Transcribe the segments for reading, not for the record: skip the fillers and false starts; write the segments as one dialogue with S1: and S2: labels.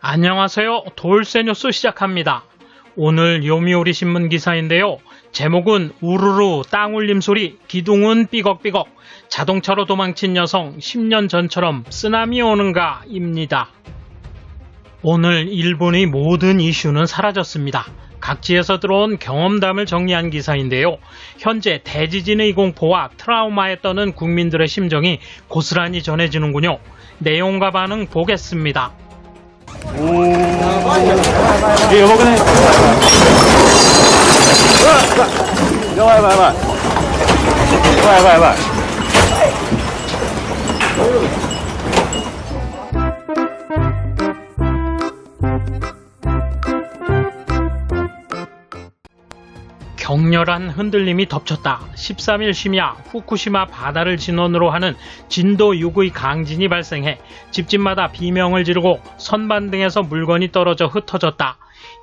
S1: 안녕하세요. 돌쇠뉴스 시작합니다. 오늘 요미우리 신문 기사인데요. 제목은 우르르 땅 울림 소리, 기둥은 삐걱삐걱, 자동차로 도망친 여성 10년 전처럼 쓰나미 오는가 입니다. 오늘 일본의 모든 이슈는 사라졌습니다. 각지에서 들어온 경험담을 정리한 기사인데요. 현재 대지진의 공포와 트라우마에 떠는 국민들의 심정이 고스란히 전해지는군요. 내용과 반응 보겠습니다. 격렬한 흔들림이 덮쳤다. 13일 심야 후쿠시마 바다를 진원으로 하는 진도 6의 강진이 발생해 집집마다 비명을 지르고 선반 등에서 물건이 떨어져 흩어졌다.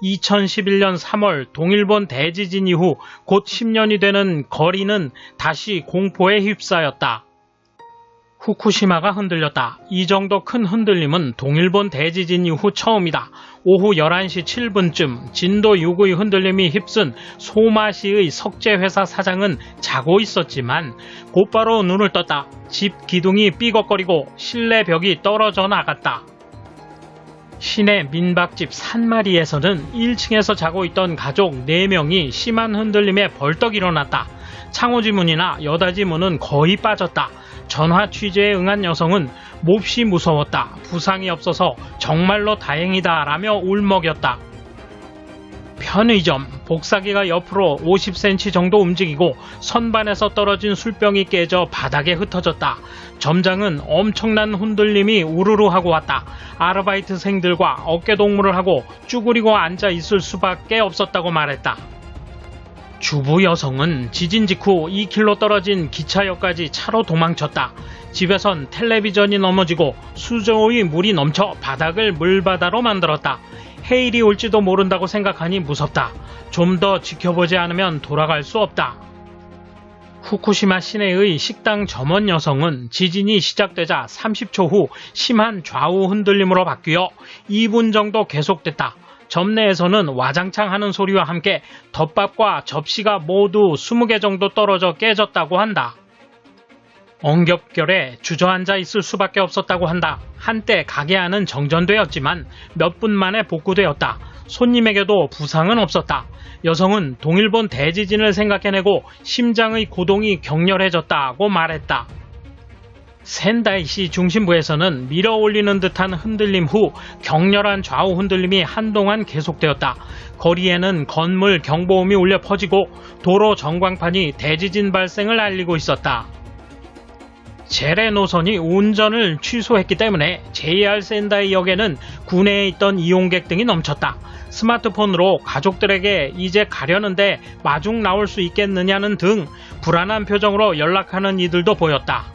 S1: 2011년 3월 동일본 대지진 이후 곧 10년이 되는 거리는 다시 공포에 휩싸였다. 후쿠시마가 흔들렸다. 이 정도 큰 흔들림은 동일본 대지진 이후 처음이다. 오후 11시 7분쯤 진도 6의 흔들림이 휩쓴 소마시의 석재회사 사장은 자고 있었지만 곧바로 눈을 떴다. 집 기둥이 삐걱거리고 실내 벽이 떨어져 나갔다. 시내 민박집 산마리에서는 1층에서 자고 있던 가족 4명이 심한 흔들림에 벌떡 일어났다. 창호지 문이나 여닫이 문은 거의 빠졌다. 전화 취재에 응한 여성은 몹시 무서웠다. 부상이 없어서 정말로 다행이다 라며 울먹였다. 편의점, 복사기가 옆으로 50cm 정도 움직이고 선반에서 떨어진 술병이 깨져 바닥에 흩어졌다. 점장은 엄청난 흔들림이 우르르 하고 왔다. 아르바이트생들과 어깨동무를 하고 쭈그리고 앉아 있을 수밖에 없었다고 말했다. 주부 여성은 지진 직후 2km 떨어진 기차역까지 차로 도망쳤다. 집에선 텔레비전이 넘어지고 수조의 물이 넘쳐 바닥을 물바다로 만들었다. 해일이 올지도 모른다고 생각하니 무섭다. 좀 더 지켜보지 않으면 돌아갈 수 없다. 후쿠시마 시내의 식당 점원 여성은 지진이 시작되자 30초 후 심한 좌우 흔들림으로 바뀌어 2분 정도 계속됐다. 점내에서는 와장창 하는 소리와 함께 덮밥과 접시가 모두 20개 정도 떨어져 깨졌다고 한다. 엉겹결에 주저앉아 있을 수밖에 없었다고 한다. 한때 가게 안은 정전되었지만 몇 분 만에 복구되었다. 손님에게도 부상은 없었다. 여성은 동일본 대지진을 생각해내고 심장의 고동이 격렬해졌다고 말했다. 센다이시 중심부에서는 밀어 올리는 듯한 흔들림 후 격렬한 좌우 흔들림이 한동안 계속되었다. 거리에는 건물 경보음이 울려 퍼지고 도로 전광판이 대지진 발생을 알리고 있었다. 제레 노선이 운전을 취소했기 때문에 JR 센다이역에는 구내에 있던 이용객 등이 넘쳤다. 스마트폰으로 가족들에게 이제 가려는데 마중 나올 수 있겠느냐는 등 불안한 표정으로 연락하는 이들도 보였다.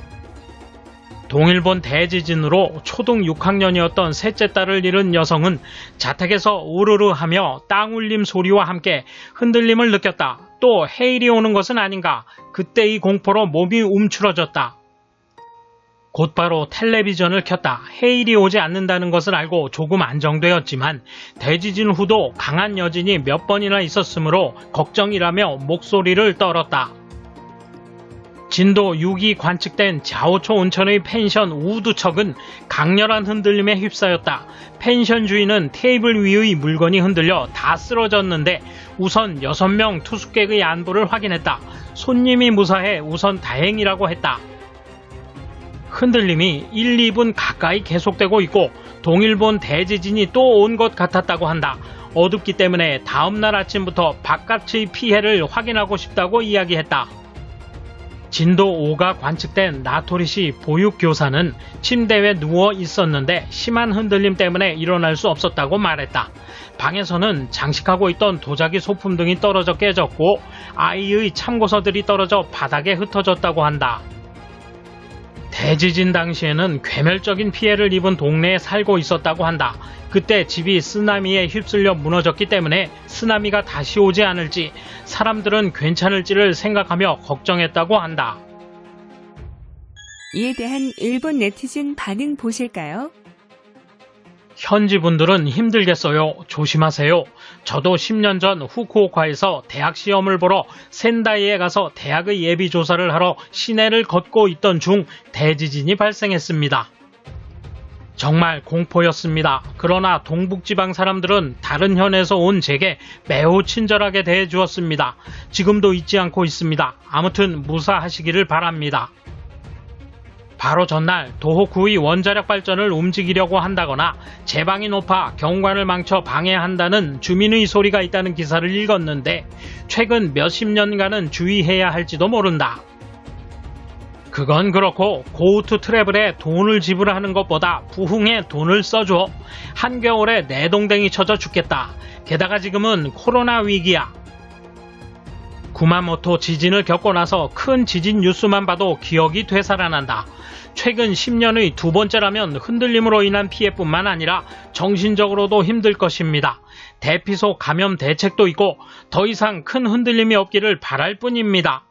S1: 동일본 대지진으로 초등 6학년이었던 셋째 딸을 잃은 여성은 자택에서 우르르 하며 땅 울림 소리와 함께 흔들림을 느꼈다. 또 해일이 오는 것은 아닌가. 그때의 공포로 몸이 움츠러졌다. 곧바로 텔레비전을 켰다. 해일이 오지 않는다는 것을 알고 조금 안정되었지만 대지진 후도 강한 여진이 몇 번이나 있었으므로 걱정이라며 목소리를 떨었다. 진도 6이 관측된 자오초 온천의 펜션 우두척은 강렬한 흔들림에 휩싸였다. 펜션 주인은 테이블 위의 물건이 흔들려 다 쓰러졌는데 우선 6명 투숙객의 안부를 확인했다. 손님이 무사해 우선 다행이라고 했다. 흔들림이 1, 2분 가까이 계속되고 있고 동일본 대지진이 또 온 것 같았다고 한다. 어둡기 때문에 다음날 아침부터 바깥의 피해를 확인하고 싶다고 이야기했다. 진도 5가 관측된 나토리시 보육교사는 침대에 누워 있었는데 심한 흔들림 때문에 일어날 수 없었다고 말했다. 방에서는 장식하고 있던 도자기 소품 등이 떨어져 깨졌고 아이의 참고서들이 떨어져 바닥에 흩어졌다고 한다. 대지진 당시에는 괴멸적인 피해를 입은 동네에 살고 있었다고 한다. 그때 집이 쓰나미에 휩쓸려 무너졌기 때문에 쓰나미가 다시 오지 않을지 사람들은 괜찮을지를 생각하며 걱정했다고 한다.
S2: 이에 대한 일본 네티즌 반응 보실까요?
S1: 현지 분들은 힘들겠어요. 조심하세요. 저도 10년 전 후쿠오카에서 대학 시험을 보러 센다이에 가서 대학의 예비 조사를 하러 시내를 걷고 있던 중 대지진이 발생했습니다. 정말 공포였습니다. 그러나 동북지방 사람들은 다른 현에서 온 제게 매우 친절하게 대해주었습니다. 지금도 잊지 않고 있습니다. 아무튼 무사하시기를 바랍니다. 바로 전날 도호쿠의 원자력 발전을 움직이려고 한다거나 제방이 높아 경관을 망쳐 방해한다는 주민의 소리가 있다는 기사를 읽었는데 최근 몇십 년간은 주의해야 할지도 모른다. 그건 그렇고 고우투 트래블에 돈을 지불하는 것보다 부흥에 돈을 써줘. 한겨울에 내동댕이 쳐져 죽겠다. 게다가 지금은 코로나 위기야. 구마모토 지진을 겪고 나서 큰 지진 뉴스만 봐도 기억이 되살아난다. 최근 10년의 두 번째라면 흔들림으로 인한 피해뿐만 아니라 정신적으로도 힘들 것입니다. 대피소 감염 대책도 있고 더 이상 큰 흔들림이 없기를 바랄 뿐입니다.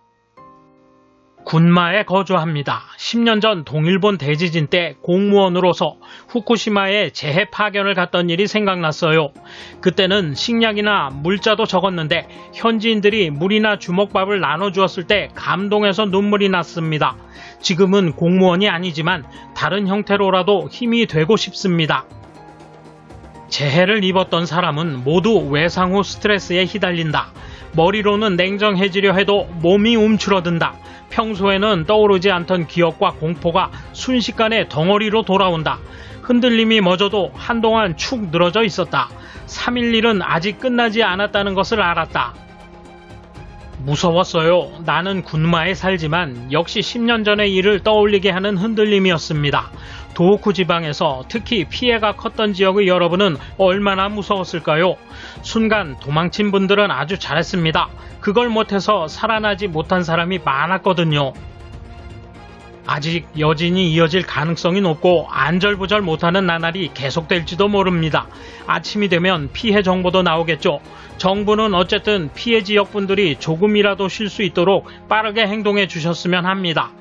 S1: 군마에 거주합니다. 10년 전 동일본 대지진 때 공무원으로서 후쿠시마에 재해 파견을 갔던 일이 생각났어요. 그때는 식량이나 물자도 적었는데 현지인들이 물이나 주먹밥을 나눠주었을 때 감동해서 눈물이 났습니다. 지금은 공무원이 아니지만 다른 형태로라도 힘이 되고 싶습니다. 재해를 입었던 사람은 모두 외상 후 스트레스에 휘달린다. 머리로는 냉정해지려 해도 몸이 움츠러든다. 평소에는 떠오르지 않던 기억과 공포가 순식간에 덩어리로 돌아온다. 흔들림이 멎어도 한동안 축 늘어져 있었다. 3.11은 아직 끝나지 않았다는 것을 알았다. 무서웠어요. 나는 군마에 살지만 역시 10년 전의 일을 떠올리게 하는 흔들림이었습니다. 도호쿠 지방에서 특히 피해가 컸던 지역의 여러분은 얼마나 무서웠을까요? 순간 도망친 분들은 아주 잘했습니다. 그걸 못해서 살아나지 못한 사람이 많았거든요. 아직 여진이 이어질 가능성이 높고 안절부절 못하는 나날이 계속될지도 모릅니다. 아침이 되면 피해 정보도 나오겠죠. 정부는 어쨌든 피해 지역 분들이 조금이라도 쉴 수 있도록 빠르게 행동해 주셨으면 합니다.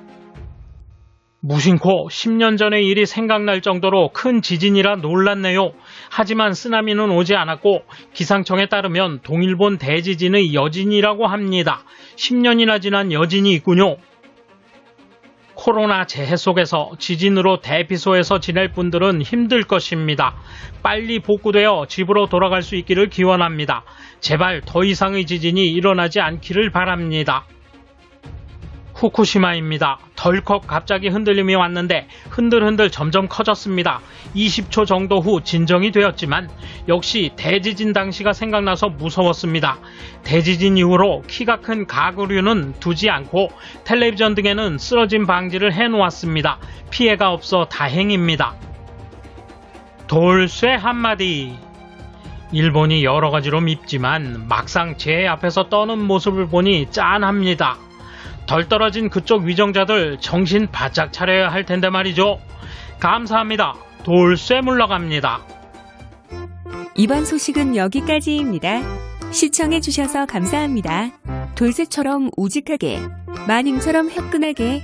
S1: 무심코 10년 전의 일이 생각날 정도로 큰 지진이라 놀랐네요. 하지만 쓰나미는 오지 않았고 기상청에 따르면 동일본 대지진의 여진이라고 합니다. 10년이나 지난 여진이 있군요. 코로나 재해 속에서 지진으로 대피소에서 지낼 분들은 힘들 것입니다. 빨리 복구되어 집으로 돌아갈 수 있기를 기원합니다. 제발 더 이상의 지진이 일어나지 않기를 바랍니다. 후쿠시마입니다. 덜컥 갑자기 흔들림이 왔는데 흔들흔들 점점 커졌습니다. 20초 정도 후 진정이 되었지만 역시 대지진 당시가 생각나서 무서웠습니다. 대지진 이후로 키가 큰 가구류는 두지 않고 텔레비전 등에는 쓰러짐 방지를 해놓았습니다. 피해가 없어 다행입니다. 돌쇠 한마디. 일본이 여러 가지로 밉지만 막상 제 앞에서 떠는 모습을 보니 짠합니다. 덜 떨어진 그쪽 위정자들 정신 바짝 차려야 할 텐데 말이죠. 감사합니다. 돌쇠 물러갑니다.
S2: 이번 소식은 여기까지입니다. 시청해주셔서 감사합니다. 돌쇠처럼 우직하게, 마님처럼 화끈하게